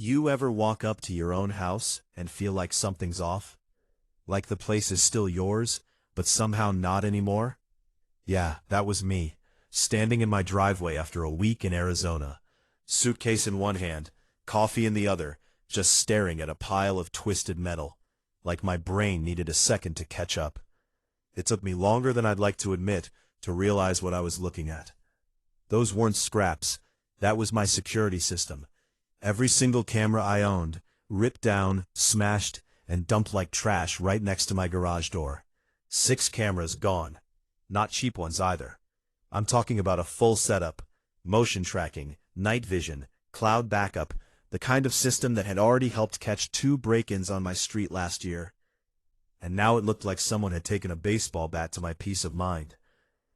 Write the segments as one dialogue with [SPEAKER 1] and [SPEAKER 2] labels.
[SPEAKER 1] You ever walk up to your own house and feel like something's off? Like the place is still yours, but somehow not anymore? Yeah, that was me, standing in my driveway after a week in Arizona. Suitcase in one hand, coffee in the other, just staring at a pile of twisted metal, like my brain needed a second to catch up. It took me longer than I'd like to admit to realize what I was looking at. Those weren't scraps. That was my security system. Every single camera I owned, ripped down, smashed, and dumped like trash right next to my garage door. 6 cameras gone. Not cheap ones either. I'm talking about a full setup, motion tracking, night vision, cloud backup, the kind of system that had already helped catch 2 break-ins on my street last year. And now it looked like someone had taken a baseball bat to my peace of mind.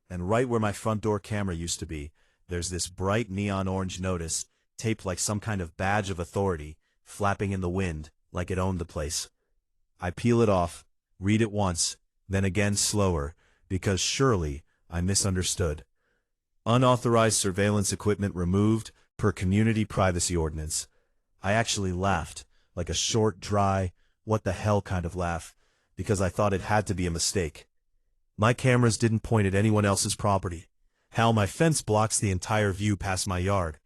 [SPEAKER 1] And right where my front door camera used to be, there's this bright neon orange notice, taped like some kind of badge of authority, flapping in the wind, like it owned the place. I peel it off, read it once, then again slower, because surely I misunderstood. Unauthorized surveillance equipment removed, per community privacy ordinance. I actually laughed, like a short, dry, what the hell kind of laugh, because I thought it had to be a mistake. My cameras didn't point at anyone else's property. Hell, my fence blocks the entire view past my yard.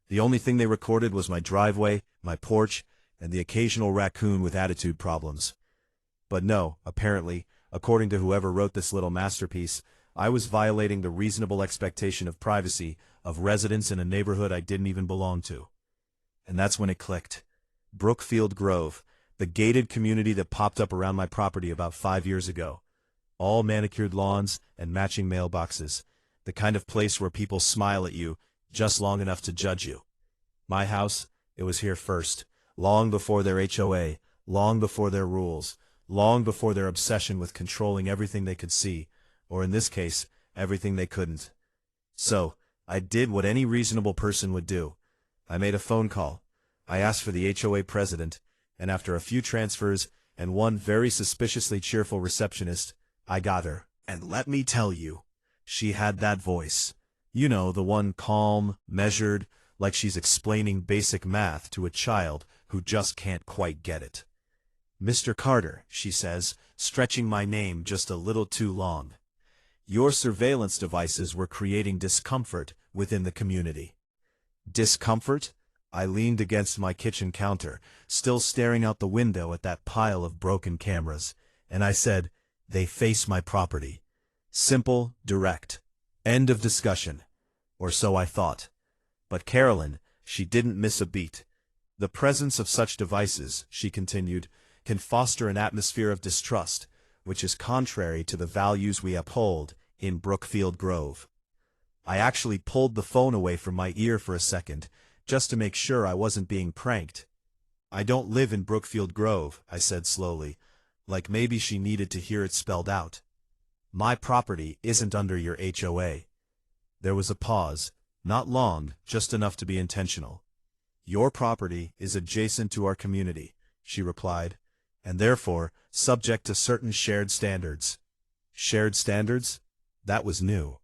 [SPEAKER 1] The only thing they recorded was my driveway, my porch, and the occasional raccoon with attitude problems. But no, apparently, according to whoever wrote this little masterpiece, I was violating the reasonable expectation of privacy of residents in a neighborhood I didn't even belong to. And that's when it clicked. Brookfield Grove, the gated community that popped up around my property about 5 years ago. All manicured lawns and matching mailboxes, the kind of place where people smile at you just long enough to judge you. My house, it was here first, long before their HOA, long before their rules, long before their obsession with controlling everything they could see, or in this case, everything they couldn't. So, I did what any reasonable person would do. I made a phone call. I asked for the HOA president, and after a few transfers and one very suspiciously cheerful receptionist, I got her. And let me tell you, she had that voice. You know, the one calm, measured, like she's explaining basic math to a child who just can't quite get it. "Mr. Carter," she says, stretching my name just a little too long. "Your surveillance devices were creating discomfort within the community." Discomfort? I leaned against my kitchen counter, still staring out the window at that pile of broken cameras, and I said, "They face my property." Simple, direct. End of discussion. Or so I thought. But Carolyn, she didn't miss a beat. "The presence of such devices," she continued, "can foster an atmosphere of distrust, which is contrary to the values we uphold in Brookfield Grove." I actually pulled the phone away from my ear for a second, just to make sure I wasn't being pranked. "I don't live in Brookfield Grove," I said slowly, like maybe she needed to hear it spelled out. "My property isn't under your HOA." There was a pause, not long, just enough to be intentional. "Your property is adjacent to our community," she replied, "and therefore subject to certain shared standards." Shared standards? That was new.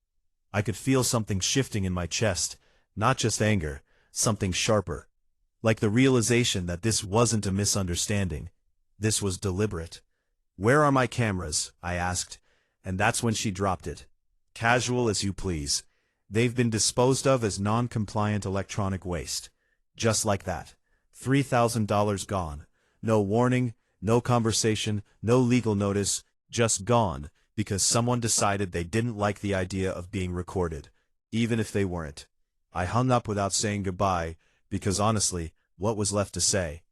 [SPEAKER 1] I could feel something shifting in my chest, not just anger, something sharper. Like the realization that this wasn't a misunderstanding. This was deliberate. "Where are my cameras?" I asked, and that's when she dropped it. "Casual as you please. They've been disposed of as non-compliant electronic waste." Just like that. $3,000 gone. No warning, no conversation, no legal notice, just gone, because someone decided they didn't like the idea of being recorded, even if they weren't. I hung up without saying goodbye, because honestly, what was left to say?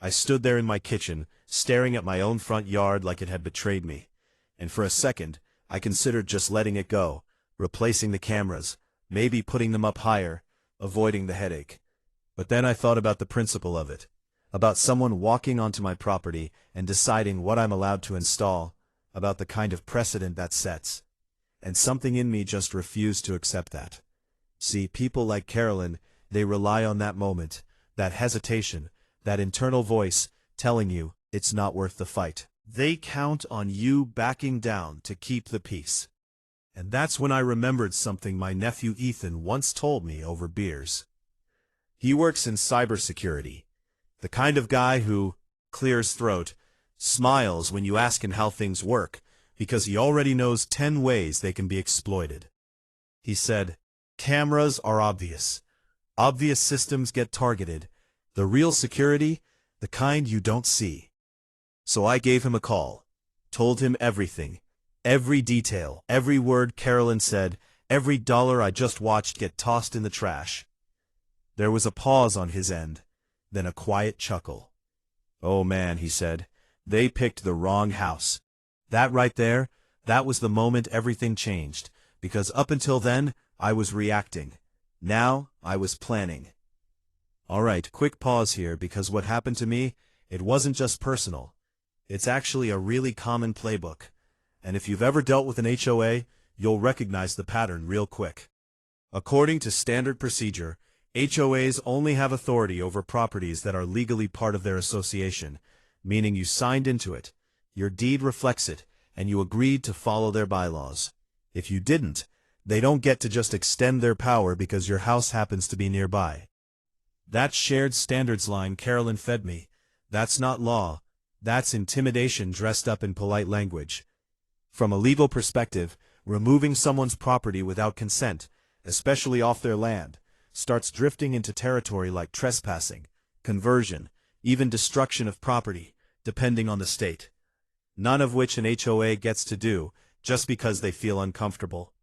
[SPEAKER 1] I stood there in my kitchen, staring at my own front yard like it had betrayed me. And for a second, I considered just letting it go, replacing the cameras, maybe putting them up higher, avoiding the headache. But then I thought about the principle of it, about someone walking onto my property and deciding what I'm allowed to install, about the kind of precedent that sets. And something in me just refused to accept that. See, people like Carolyn, they rely on that moment, that hesitation, that internal voice telling you it's not worth the fight. They count on you backing down to keep the peace. And that's when I remembered something my nephew Ethan once told me over beers. He works in cybersecurity. The kind of guy who clears throat, smiles when you ask him how things work, because he already knows 10 ways they can be exploited. He said, "Cameras are obvious. Obvious systems get targeted. The real security, the kind you don't see." So I gave him a call, told him everything, every detail, every word Carolyn said, every dollar I just watched get tossed in the trash. There was a pause on his end, then a quiet chuckle. "Oh man," he said, "they picked the wrong house." That right there, that was the moment everything changed, because up until then, I was reacting. Now, I was planning. Alright, quick pause here, because what happened to me, it wasn't just personal. It's actually a really common playbook. And if you've ever dealt with an HOA, you'll recognize the pattern real quick. According to standard procedure, HOAs only have authority over properties that are legally part of their association, meaning you signed into it, your deed reflects it, and you agreed to follow their bylaws. If you didn't, they don't get to just extend their power because your house happens to be nearby. That shared standards line Carolyn fed me, that's not law, that's intimidation dressed up in polite language. From a legal perspective, removing someone's property without consent, especially off their land, starts drifting into territory like trespassing, conversion, even destruction of property, depending on the state. None of which an HOA gets to do, just because they feel uncomfortable.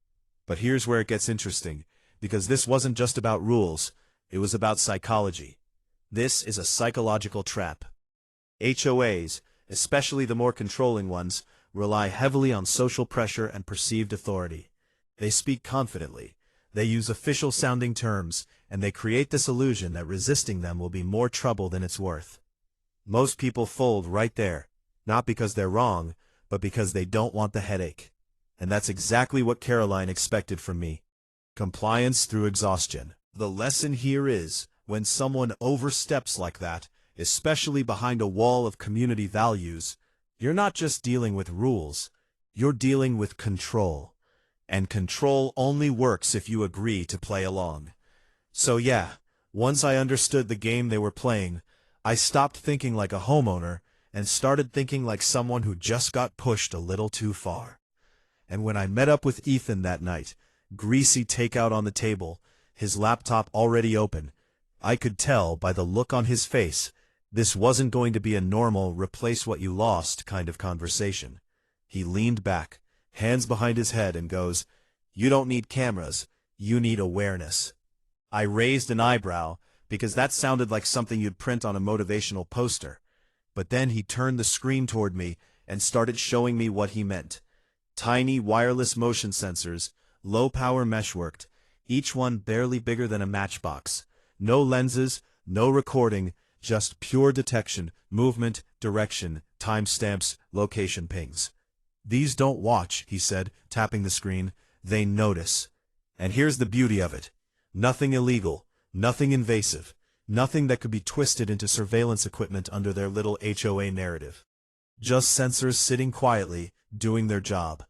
[SPEAKER 1] But here's where it gets interesting, because this wasn't just about rules, it was about psychology. This is a psychological trap. HOAs, especially the more controlling ones, rely heavily on social pressure and perceived authority. They speak confidently, they use official-sounding terms, and they create this illusion that resisting them will be more trouble than it's worth. Most people fold right there, not because they're wrong, but because they don't want the headache. And that's exactly what Caroline expected from me. Compliance through exhaustion. The lesson here is, when someone oversteps like that, especially behind a wall of community values, you're not just dealing with rules, you're dealing with control. And control only works if you agree to play along. So yeah, once I understood the game they were playing, I stopped thinking like a homeowner and started thinking like someone who just got pushed a little too far. And when I met up with Ethan that night, greasy takeout on the table, his laptop already open, I could tell by the look on his face, this wasn't going to be a normal replace what you lost kind of conversation. He leaned back, hands behind his head, and goes, "You don't need cameras, you need awareness." I raised an eyebrow, because that sounded like something you'd print on a motivational poster. But then he turned the screen toward me and started showing me what he meant. Tiny wireless motion sensors, low-power meshworked, each one barely bigger than a matchbox. No lenses, no recording, just pure detection, movement, direction, timestamps, location pings. "These don't watch," he said, tapping the screen. "They notice." And here's the beauty of it. Nothing illegal, nothing invasive, nothing that could be twisted into surveillance equipment under their little HOA narrative. Just sensors sitting quietly, doing their job.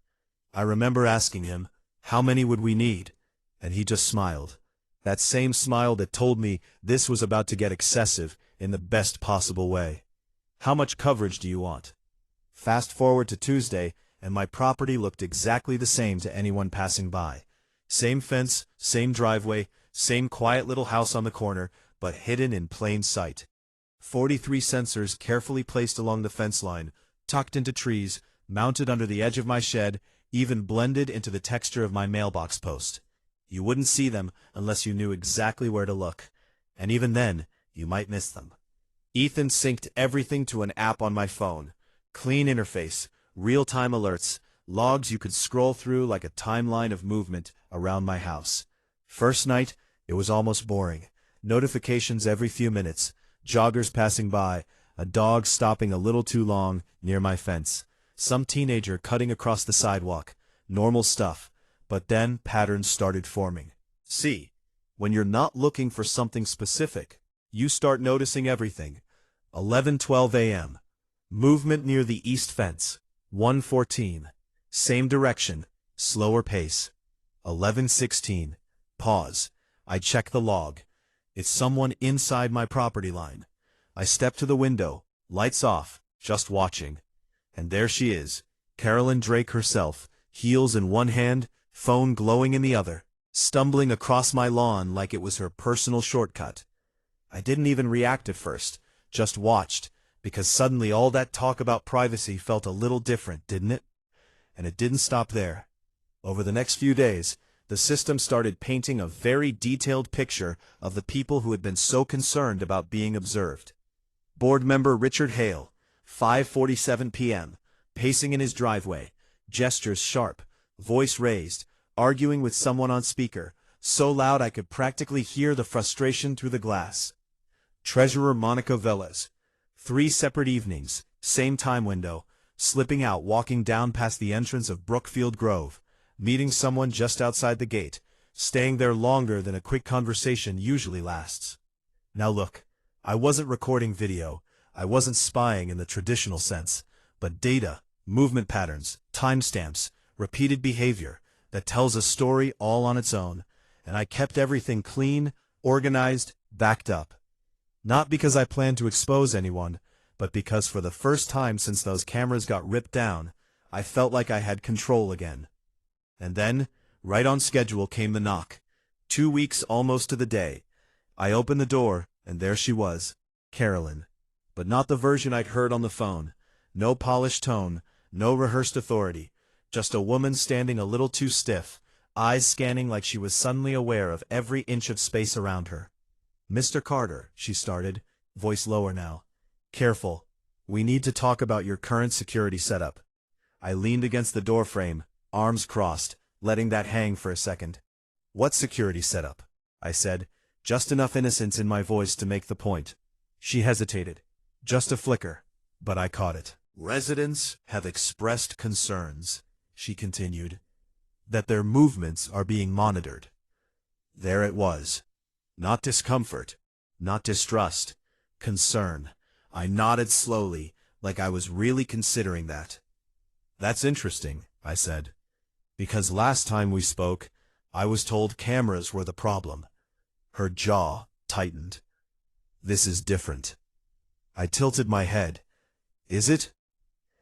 [SPEAKER 1] I remember asking him, "How many would we need?" And he just smiled. That same smile that told me this was about to get excessive in the best possible way. "How much coverage do you want?" Fast forward to Tuesday, and my property looked exactly the same to anyone passing by. Same fence, same driveway, same quiet little house on the corner, but hidden in plain sight. 43 sensors carefully placed along the fence line, tucked into trees, mounted under the edge of my shed, even blended into the texture of my mailbox post. You wouldn't see them unless you knew exactly where to look, and even then, you might miss them. Ethan synced everything to an app on my phone. Clean interface, real-time alerts, logs you could scroll through like a timeline of movement around my house. First night, it was almost boring. Notifications every few minutes, joggers passing by, a dog stopping a little too long near my fence, some teenager cutting across the sidewalk. Normal stuff. But then patterns started forming. See, when you're not looking for something specific, you start noticing everything. 11:12 a.m. Movement near the east fence. 1:14. Same direction, slower pace. 11:16. Pause. I check the log. It's someone inside my property line. I step to the window, lights off, just watching. And there she is, Carolyn Drake herself, heels in one hand, phone glowing in the other, stumbling across my lawn like it was her personal shortcut. I didn't even react at first, just watched, because suddenly all that talk about privacy felt a little different, didn't it? And it didn't stop there. Over the next few days, the system started painting a very detailed picture of the people who had been so concerned about being observed. Board member Richard Hale, 5:47 p.m., pacing in his driveway, gestures sharp, voice raised, arguing with someone on speaker, so loud I could practically hear the frustration through the glass. Treasurer Monica Velez, 3 separate evenings, same time window, slipping out walking down past the entrance of Brookfield Grove, meeting someone just outside the gate, staying there longer than a quick conversation usually lasts. Now look, I wasn't recording video, I wasn't spying in the traditional sense, but data, movement patterns, timestamps, repeated behavior, that tells a story all on its own, and I kept everything clean, organized, backed up. Not because I planned to expose anyone, but because for the first time since those cameras got ripped down, I felt like I had control again. And then, right on schedule came the knock. 2 weeks almost to the day. I opened the door, and there she was, Carolyn. But not the version I'd heard on the phone. No polished tone, no rehearsed authority. Just a woman standing a little too stiff, eyes scanning like she was suddenly aware of every inch of space around her. "Mr. Carter," she started, voice lower now. "Careful. We need to talk about your current security setup." I leaned against the doorframe, arms crossed, letting that hang for a second. "What security setup?" I said, just enough innocence in my voice to make the point. She hesitated. Just a flicker, but I caught it. "Residents have expressed concerns," she continued, "that their movements are being monitored." There it was. Not discomfort, not distrust, concern. I nodded slowly, like I was really considering that. "That's interesting," I said, "because last time we spoke, I was told cameras were the problem." Her jaw tightened. "This is different." I tilted my head. "Is it?"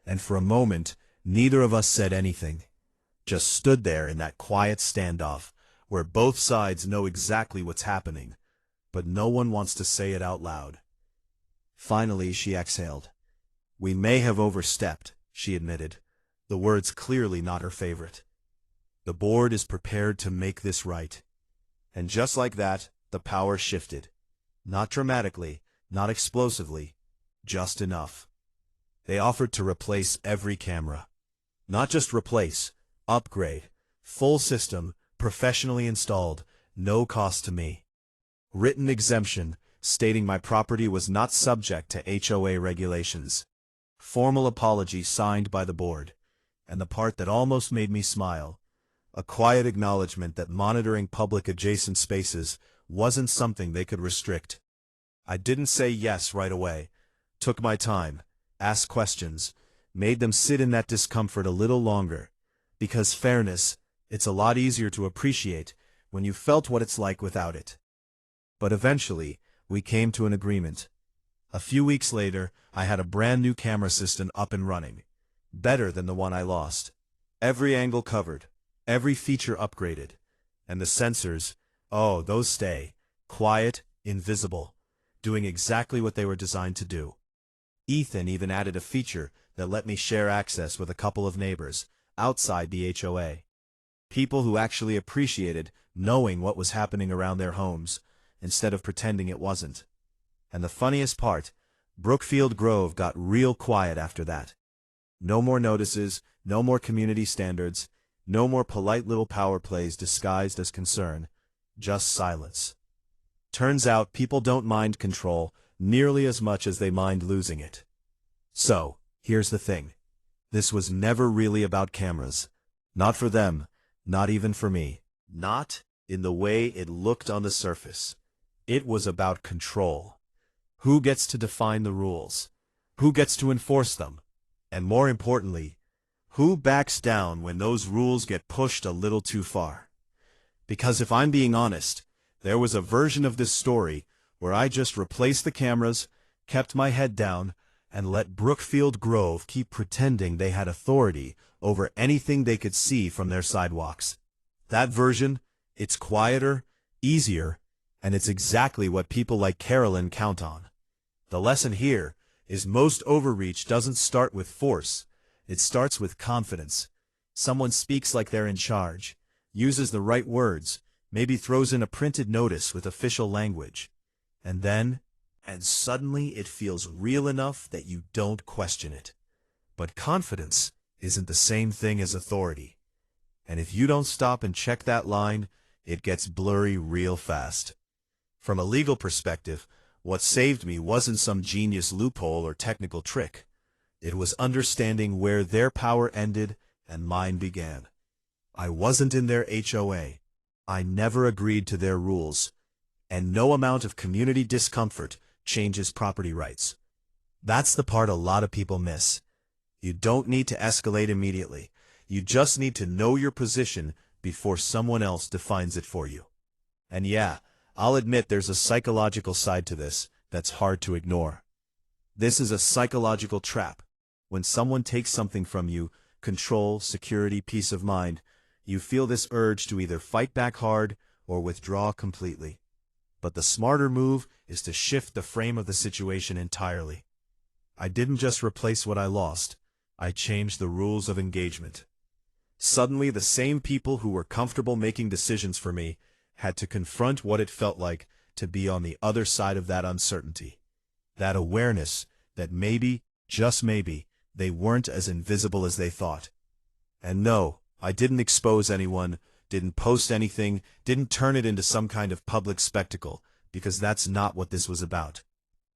[SPEAKER 1] And for a moment, neither of us said anything. Just stood there in that quiet standoff, where both sides know exactly what's happening, but no one wants to say it out loud. Finally, she exhaled. "We may have overstepped," she admitted, the words clearly not her favorite. "The board is prepared to make this right." And just like that, the power shifted. Not dramatically, not explosively, just enough. They offered to replace every camera. Not just replace, upgrade, full system, professionally installed, no cost to me. Written exemption, stating my property was not subject to HOA regulations. Formal apology signed by the board. And the part that almost made me smile, a quiet acknowledgement that monitoring public adjacent spaces wasn't something they could restrict. I didn't say yes right away. Took my time, asked questions, made them sit in that discomfort a little longer. Because fairness, it's a lot easier to appreciate when you felt what it's like without it. But eventually, we came to an agreement. A few weeks later, I had a brand new camera system up and running. Better than the one I lost. Every angle covered, every feature upgraded. And the sensors, oh, those stay. Quiet, invisible, doing exactly what they were designed to do. Ethan even added a feature that let me share access with a couple of neighbors, outside the HOA. People who actually appreciated knowing what was happening around their homes, instead of pretending it wasn't. And the funniest part, Brookfield Grove got real quiet after that. No more notices, no more community standards, no more polite little power plays disguised as concern, just silence. Turns out people don't mind control nearly as much as they mind losing it. So, here's the thing. This was never really about cameras. Not for them, not even for me. Not in the way it looked on the surface. It was about control. Who gets to define the rules? Who gets to enforce them? And more importantly, who backs down when those rules get pushed a little too far? Because if I'm being honest, there was a version of this story where I just replaced the cameras, kept my head down, and let Brookfield Grove keep pretending they had authority over anything they could see from their sidewalks. That version, it's quieter, easier, and it's exactly what people like Carolyn count on. The lesson here is most overreach doesn't start with force, it starts with confidence. Someone speaks like they're in charge, uses the right words, maybe throws in a printed notice with official language. And suddenly it feels real enough that you don't question it. But confidence isn't the same thing as authority. And if you don't stop and check that line, it gets blurry real fast. From a legal perspective, what saved me wasn't some genius loophole or technical trick. It was understanding where their power ended and mine began. I wasn't in their HOA. I never agreed to their rules. And no amount of community discomfort changes property rights. That's the part a lot of people miss. You don't need to escalate immediately. You just need to know your position before someone else defines it for you. And yeah, I'll admit there's a psychological side to this that's hard to ignore. This is a psychological trap. When someone takes something from you, control, security, peace of mind, you feel this urge to either fight back hard or withdraw completely. But the smarter move is to shift the frame of the situation entirely. I didn't just replace what I lost, I changed the rules of engagement. Suddenly, the same people who were comfortable making decisions for me had to confront what it felt like to be on the other side of that uncertainty. That awareness that maybe, just maybe, they weren't as invisible as they thought. And no, I didn't expose anyone, didn't post anything, didn't turn it into some kind of public spectacle, because that's not what this was about.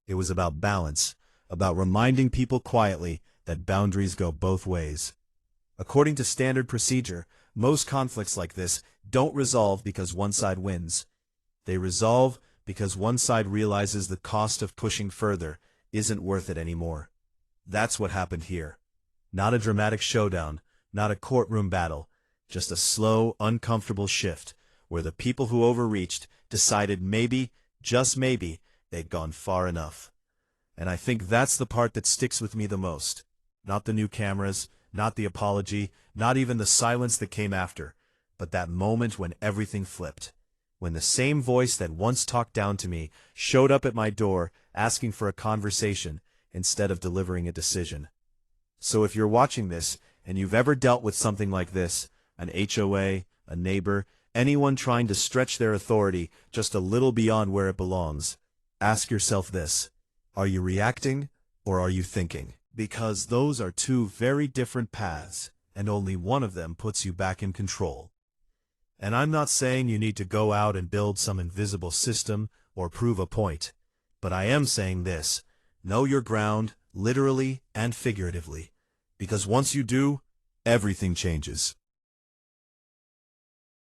[SPEAKER 1] It was about balance, about reminding people quietly that boundaries go both ways. According to standard procedure, most conflicts like this don't resolve because one side wins. They resolve because one side realizes the cost of pushing further isn't worth it anymore. That's what happened here. Not a dramatic showdown, not a courtroom battle, just a slow, uncomfortable shift where the people who overreached decided maybe, just maybe, they'd gone far enough. And I think that's the part that sticks with me the most. Not the new cameras, not the apology, not even the silence that came after, but that moment when everything flipped. When the same voice that once talked down to me showed up at my door asking for a conversation instead of delivering a decision. So if you're watching this and you've ever dealt with something like this, an HOA, a neighbor, anyone trying to stretch their authority just a little beyond where it belongs, ask yourself this: are you reacting or are you thinking? Because those are two very different paths, and only one of them puts you back in control. And I'm not saying you need to go out and build some invisible system or prove a point, but I am saying this: know your ground, literally and figuratively, because once you do, everything changes.